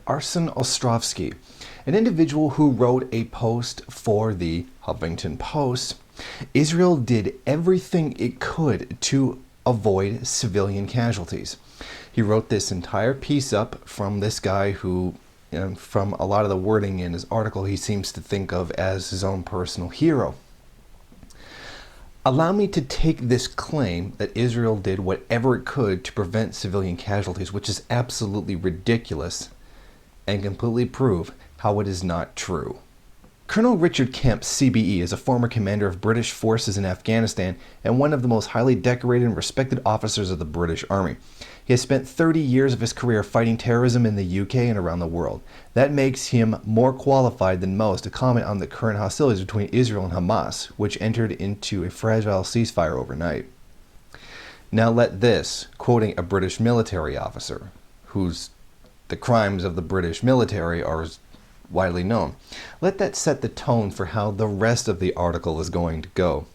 Arsen Ostrovsky, an individual who wrote a post for the Huffington Post. Israel did everything it could to avoid civilian casualties. He wrote this entire piece up from this guy who, from a lot of the wording in his article, he seems to think of as his own personal hero. Allow me to take this claim that Israel did whatever it could to prevent civilian casualties, which is absolutely ridiculous, and completely prove how it is not true. Colonel Richard Kemp, CBE, is a former commander of British forces in Afghanistan and one of the most highly decorated and respected officers of the British Army. He has spent 30 years of his career fighting terrorism in the UK and around the world. That makes him more qualified than most to comment on the current hostilities between Israel and Hamas, which entered into a fragile ceasefire overnight. Now let this, quoting a British military officer, the crimes of the British military are widely known. Let that set the tone for how the rest of the article is going to go.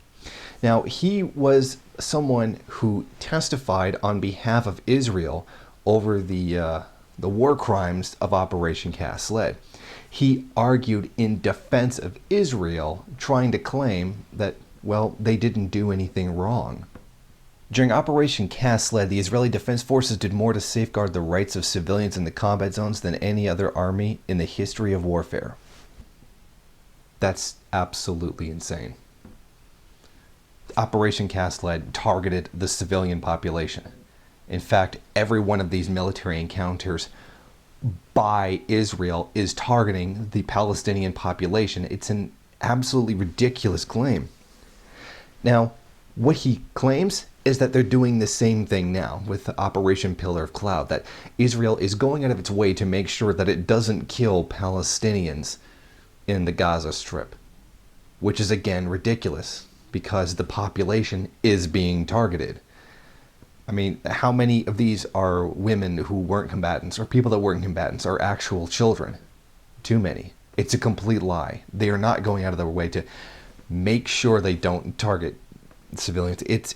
Now, he was someone who testified on behalf of Israel over the war crimes of Operation Cast Lead. He argued in defense of Israel, trying to claim that, well, they didn't do anything wrong. During Operation Cast Lead, the Israeli Defense Forces did more to safeguard the rights of civilians in the combat zones than any other army in the history of warfare. That's absolutely insane. Operation Cast Lead targeted the civilian population. In fact, every one of these military encounters by Israel is targeting the Palestinian population. It's an absolutely ridiculous claim. Now, what he claims is that they're doing the same thing now with Operation Pillar of Cloud, that Israel is going out of its way to make sure that it doesn't kill Palestinians in the Gaza Strip, which is again ridiculous because the population is being targeted. I mean, how many of these are women who weren't combatants or people that weren't combatants or actual children? Too many. It's a complete lie. They are not going out of their way to make sure they don't target civilians. It's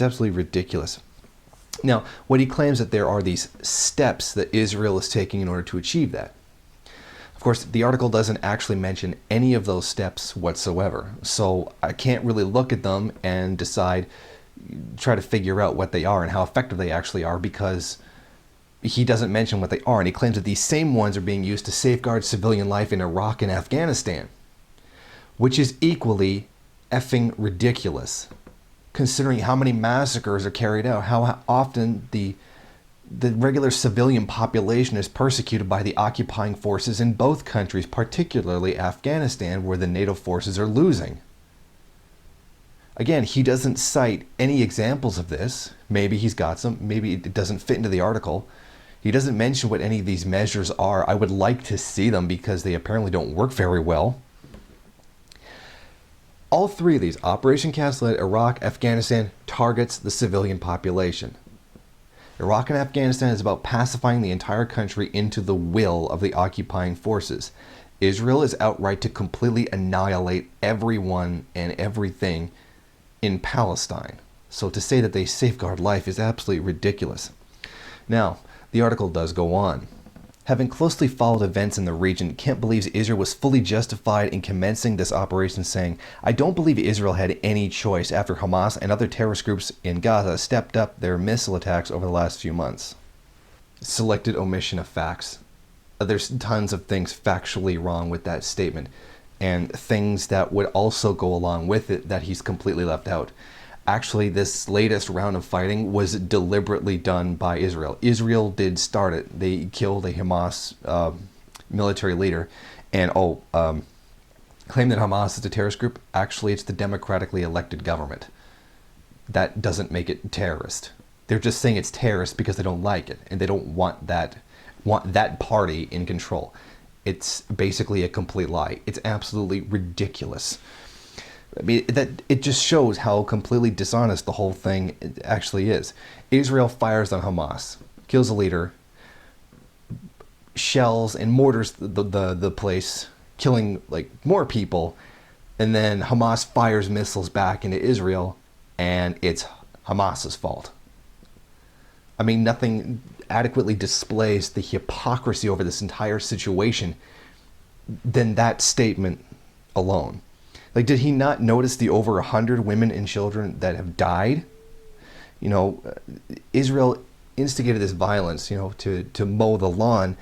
absolutely ridiculous. Now, what he claims that there are these steps that Israel is taking in order to achieve that. Of course, the article doesn't actually mention any of those steps whatsoever, so I can't really look at them and try to figure out what they are and how effective they actually are, because he doesn't mention what they are, and he claims that these same ones are being used to safeguard civilian life in Iraq and Afghanistan, which is equally effing ridiculous, considering how many massacres are carried out, how often the regular civilian population is persecuted by the occupying forces in both countries, particularly Afghanistan, where the NATO forces are losing. Again, he doesn't cite any examples of this. Maybe he's got some, maybe it doesn't fit into the article. He doesn't mention what any of these measures are. I would like to see them because they apparently don't work very well. All three of these, Operation Cast Lead, Iraq, Afghanistan, targets the civilian population. Iraq and Afghanistan is about pacifying the entire country into the will of the occupying forces. Israel is outright to completely annihilate everyone and everything in Palestine. So to say that they safeguard life is absolutely ridiculous. Now, the article does go on. Having closely followed events in the region, Kemp believes Israel was fully justified in commencing this operation, saying, "I don't believe Israel had any choice after Hamas and other terrorist groups in Gaza stepped up their missile attacks over the last few months." Selected omission of facts. There's tons of things factually wrong with that statement, and things that would also go along with it that he's completely left out. Actually, this latest round of fighting was deliberately done by Israel. Israel did start it. They killed a Hamas military leader and claim that Hamas is a terrorist group. Actually, it's the democratically elected government. That doesn't make it terrorist. They're just saying it's terrorist because they don't like it and they don't want that party in control. It's basically a complete lie. It's absolutely ridiculous. I mean, that it just shows how completely dishonest the whole thing actually is. Israel fires on Hamas, kills a leader, shells and mortars the place, killing like more people, and then Hamas fires missiles back into Israel, and it's Hamas's fault. I mean, nothing adequately displays the hypocrisy over this entire situation than that statement alone. Like, did he not notice the over 100 women and children that have died? You know, Israel instigated this violence, you know, to mow the lawn,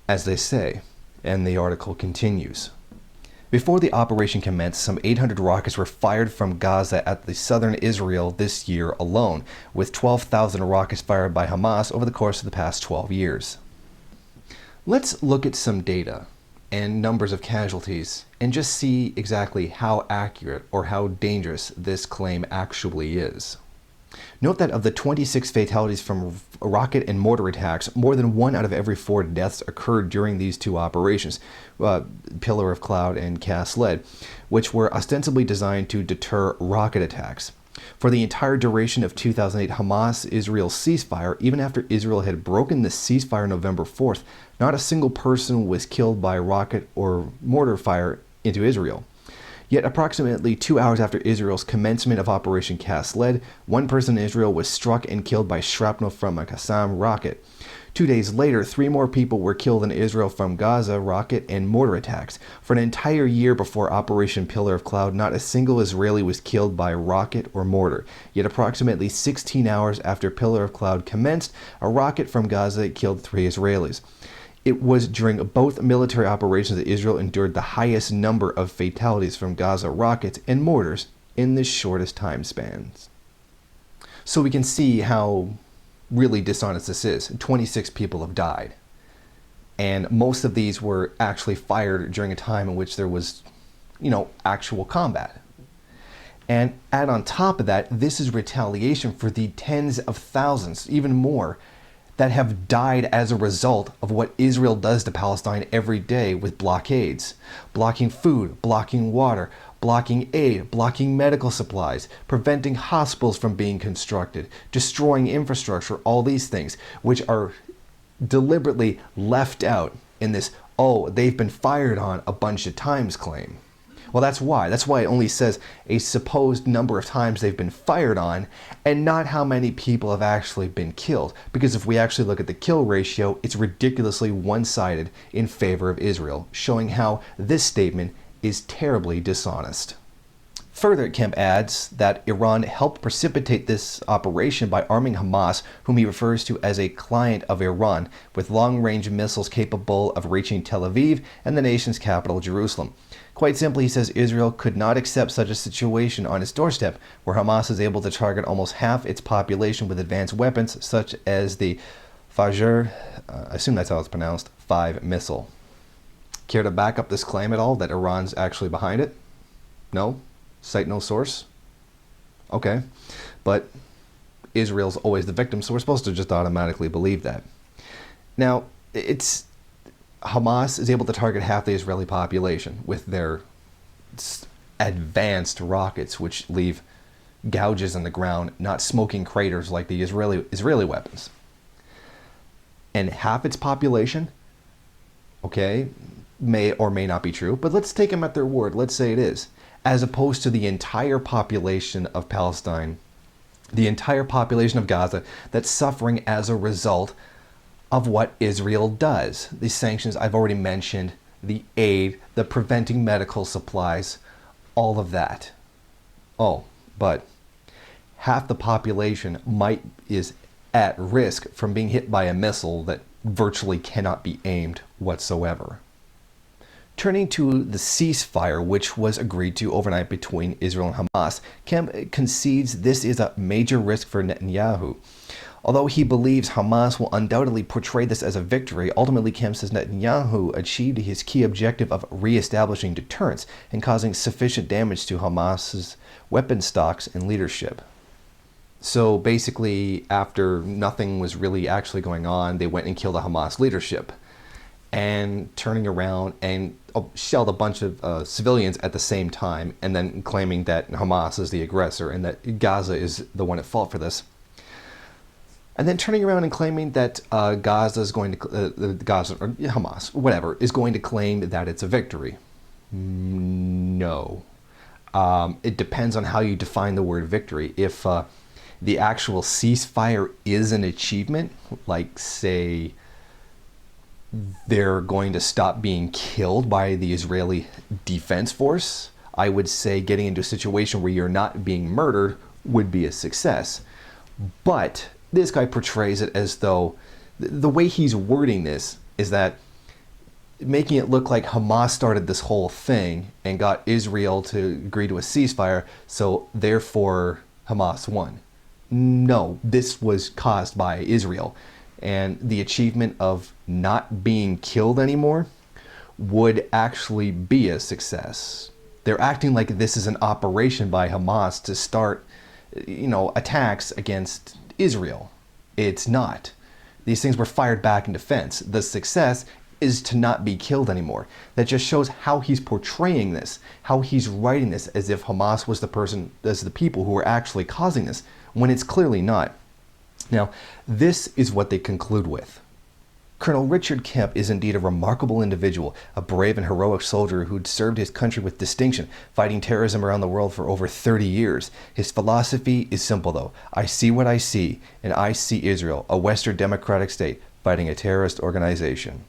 as they say. And the article continues. Before the operation commenced, some 800 rockets were fired from Gaza at the southern Israel this year alone, with 12,000 rockets fired by Hamas over the course of the past 12 years. Let's look at some data and numbers of casualties and just see exactly how accurate or how dangerous this claim actually is. Note that of the 26 fatalities from rocket and mortar attacks, more than 1 out of every 4 deaths occurred during these two operations, Pillar of Cloud and Cast Lead, which were ostensibly designed to deter rocket attacks. For the entire duration of 2008 Hamas-Israel ceasefire, even after Israel had broken the ceasefire November 4th, not a single person was killed by rocket or mortar fire into Israel. Yet approximately 2 hours after Israel's commencement of Operation Cast Lead, 1 person in Israel was struck and killed by shrapnel from a Qassam rocket. 2 days later, 3 more people were killed in Israel from Gaza rocket and mortar attacks. For an entire year before Operation Pillar of Cloud, not a single Israeli was killed by rocket or mortar. Yet approximately 16 hours after Pillar of Cloud commenced, a rocket from Gaza killed 3 Israelis. It was during both military operations that Israel endured the highest number of fatalities from Gaza rockets and mortars in the shortest time spans. So we can see how really dishonest this is. 26 people have died. And most of these were actually fired during a time in which there was, you know, actual combat. And add on top of that, this is retaliation for the tens of thousands, even more, that have died as a result of what Israel does to Palestine every day with blockades. Blocking food, blocking water, blocking aid, blocking medical supplies, preventing hospitals from being constructed, destroying infrastructure, all these things, which are deliberately left out in this, oh, they've been fired on a bunch of times claim. Well, that's why. That's why it only says a supposed number of times they've been fired on and not how many people have actually been killed. Because if we actually look at the kill ratio, it's ridiculously one-sided in favor of Israel, showing how this statement is terribly dishonest. Further, Kemp adds that Iran helped precipitate this operation by arming Hamas, whom he refers to as a client of Iran, with long-range missiles capable of reaching Tel Aviv and the nation's capital, Jerusalem. Quite simply, he says Israel could not accept such a situation on its doorstep, where Hamas is able to target almost half its population with advanced weapons, such as the Fajr, I assume that's how it's pronounced, 5 missile. Care to back up this claim at all, that Iran's actually behind it? No? Cite no source? Okay. But Israel's always the victim, so we're supposed to just automatically believe that. Now, Hamas is able to target half the Israeli population with their advanced rockets, which leave gouges in the ground, not smoking craters like the Israeli weapons. And half its population, okay, may or may not be true, but let's take them at their word. Let's say it is. As opposed to the entire population of Palestine, the entire population of Gaza that's suffering as a result of what Israel does. The sanctions I've already mentioned, the aid, the preventing medical supplies, all of that. Oh, but half the population is at risk from being hit by a missile that virtually cannot be aimed whatsoever. Turning to the ceasefire, which was agreed to overnight between Israel and Hamas, Kemp concedes this is a major risk for Netanyahu. Although he believes Hamas will undoubtedly portray this as a victory, ultimately Kemp says Netanyahu achieved his key objective of re-establishing deterrence and causing sufficient damage to Hamas's weapon stocks and leadership. So basically, after nothing was really actually going on, they went and killed the Hamas leadership, and turning around and shelled a bunch of civilians at the same time, and then claiming that Hamas is the aggressor and that Gaza is the one at fault for this. And then turning around and claiming that Gaza is going to, Gaza or Hamas, whatever, is going to claim that it's a victory. No. It depends on how you define the word victory. If the actual ceasefire is an achievement, like say they're going to stop being killed by the Israeli Defense Force, I would say getting into a situation where you're not being murdered would be a success. But this guy portrays it as though the way he's wording this is that making it look like Hamas started this whole thing and got Israel to agree to a ceasefire, so therefore Hamas won. No, this was caused by Israel. And the achievement of not being killed anymore would actually be a success. They're acting like this is an operation by Hamas to start, attacks against Israel. It's not. These things were fired back in defense. The success is to not be killed anymore. That just shows how he's portraying this, how he's writing this as if Hamas was the people who were actually causing this, when it's clearly not. Now, this is what they conclude with. Colonel Richard Kemp is indeed a remarkable individual, a brave and heroic soldier who'd served his country with distinction, fighting terrorism around the world for over 30 years. His philosophy is simple, though. I see what I see, and I see Israel, a Western democratic state, fighting a terrorist organization.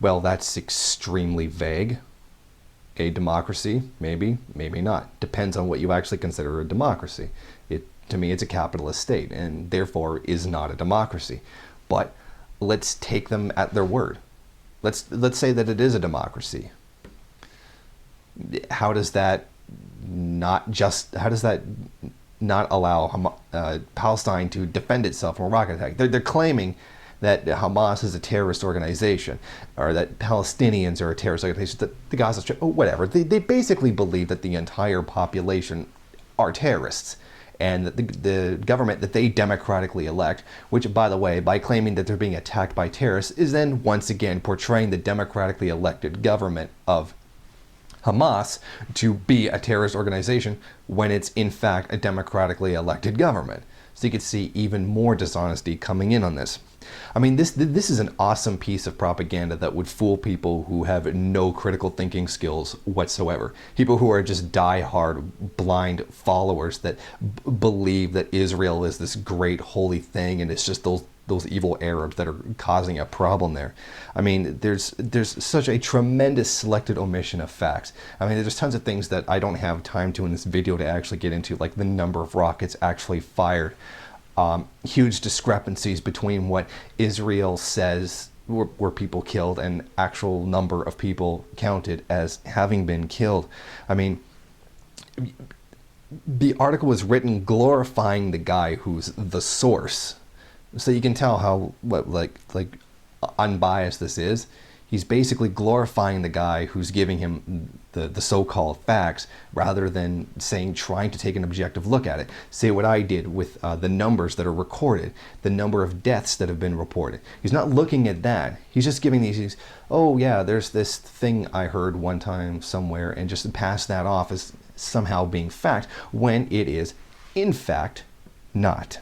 Well, that's extremely vague. A democracy, maybe, maybe not. Depends on what you actually consider a democracy. To me, it's a capitalist state, and therefore is not a democracy. But let's take them at their word. Let's say that it is a democracy. How does that not allow Palestine to defend itself from a rocket attack? They're claiming that Hamas is a terrorist organization, or that Palestinians are a terrorist organization, that the Gaza Strip, whatever. They basically believe that the entire population are terrorists, and that the government that they democratically elect, which, by the way, by claiming that they're being attacked by terrorists, is then once again portraying the democratically elected government of Hamas to be a terrorist organization when it's in fact a democratically elected government. So you could see even more dishonesty coming in on this. I mean, this is an awesome piece of propaganda that would fool people who have no critical thinking skills whatsoever. People who are just die-hard, blind followers that believe that Israel is this great holy thing, and it's just those evil Arabs that are causing a problem there. I mean, there's such a tremendous selected omission of facts. I mean, there's tons of things that I don't have time to in this video to actually get into, like the number of rockets actually fired. Huge discrepancies between what Israel says were people killed and actual number of people counted as having been killed. I mean, the article was written glorifying the guy who's the source. So you can tell how like unbiased this is. He's basically glorifying the guy who's giving him the so-called facts, rather than trying to take an objective look at it. Say what I did with the numbers that are recorded, the number of deaths that have been reported. He's not looking at that. He's just giving these, oh yeah, there's this thing I heard one time somewhere, and just pass that off as somehow being fact, when it is, in fact, not.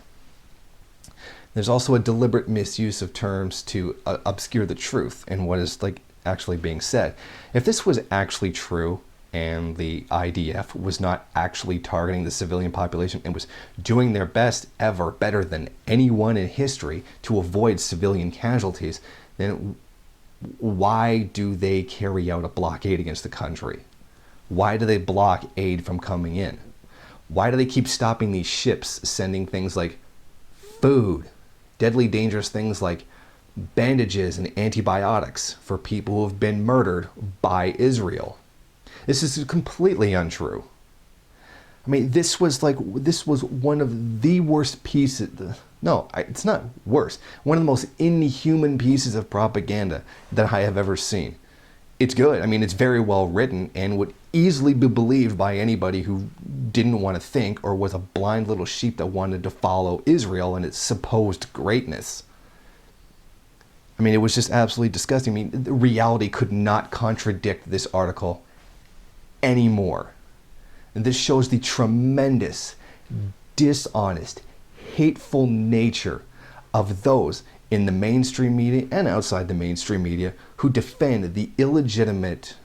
There's also a deliberate misuse of terms to obscure the truth and what is actually being said. If this was actually true, and the IDF was not actually targeting the civilian population and was doing their best ever, better than anyone in history, to avoid civilian casualties, then why do they carry out a blockade against the country? Why do they block aid from coming in? Why do they keep stopping these ships sending things like food, deadly dangerous things like bandages and antibiotics for people who have been murdered by Israel? This is completely untrue. I mean, this was one of the worst pieces. No, it's not worse. One of the most inhuman pieces of propaganda that I have ever seen. It's good. I mean, it's very well written and would easily be believed by anybody who didn't want to think, or was a blind little sheep that wanted to follow Israel and its supposed greatness. I mean, it was just absolutely disgusting. I mean, reality could not contradict this article anymore. And this shows the tremendous, dishonest, hateful nature of those in the mainstream media and outside the mainstream media who defend the illegitimate,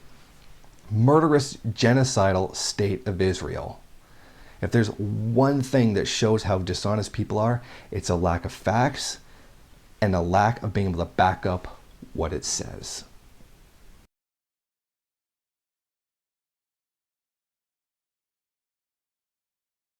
murderous, genocidal state of Israel. If there's one thing that shows how dishonest people are, it's a lack of facts and a lack of being able to back up what it says.